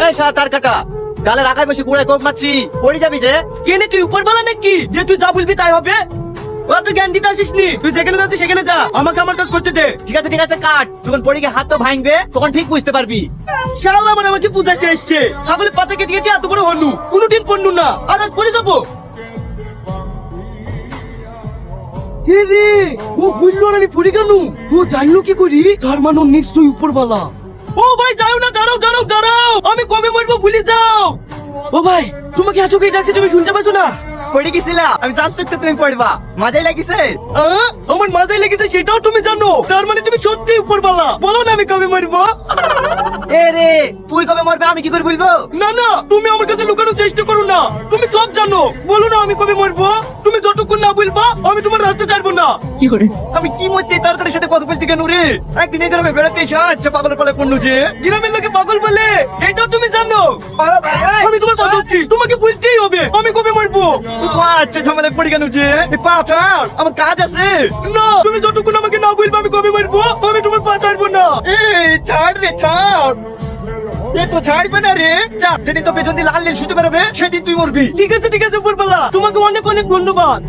এই শালা তার কাটা গালের আগায় বসে গুড়ায় কোপ মারছি, পড়ে যাবি যে। কেনে তুই উপর বলা নাকি যে তুই যা বলবি তাই হবে? অত জ্ঞান দিতে আসিস নি, তুই যেখানে যাচ্ছিস সেখানে যা, আমাকে আমার কাজ করতে দে। ঠিক আছে কাট, যখন পড়ে গিয়ে হাত তো ভাঙবে তখন ঠিক বুঝতে পারবি। শালা মানে আমাকে বুঝাইতে এসছে, ছাগলের পাতা কেটে কেটে এত বড় হনু, কোনোদিন পড়নু না, আর আজ পড়ে যাবো। রে ও বুঝলো আর আমি পড়ে গেল, ও জানলো কি করি, তার মানে ও নিশ্চয়ই উপরওয়ালা। ও ভাই যাও না, দাঁড়াও দাঁড়াও দাঁড়াও, আমি কবে মরবো ভুলে যাও। ও ভাই তোমাকে এত কে ডাকছে, তুমি শুনতে পাচ্ছ না? পড়ে গেছিলা, আমি জানতে তো তুমি পড়বা, মজাই লাগিছে। আমার মাথায় লেগেছে সেটাও তুমি জানো, তার মানে তুমি সত্যি উপরওয়ালা। বলো না আমি কবে মরবো। এ রে তুই কবে মরবে আমি কি করে বলবো? না না তুমি আমার কাছে লুকানোর চেষ্টা করো না, তুমি সব জানো। বলো না আমি কবে মরবো, তুমি যতক্ষণ না বলবা আমি তোমার রাস্তা ছাড়বো না। আমি কি মরতে তার সাথে কথা বলতে কেন রে? একদিন এই গ্রামে বেড়াতে এসে আচ্ছা পাগলের পালে পড়লো যে। গ্রামের লোকে পাগল বলে এটাও তুমি জানো? আমি তোমার কথা হচ্ছি, তোমাকে বলতেই হবে আমি কবে মরবো। আচ্ছা ঝামেলায় পড়ে গেল যে। পাঁচা আমার কাজ আছে। না তুমি যতক্ষণ আমাকে না বলবে আমি কবে মরবো আমি তোমার পা ছাড়বো না। এই ছাড় রে ছাড়, এ তো ছাড়বে না রে। যা, যেদিন তো পেছন দিয়ে লাল নীল শুতে বেরোবে সেদিন তুই মরবি। ঠিক আছে উপরওয়ালা, তোমাকে অনেক অনেক ধন্যবাদ।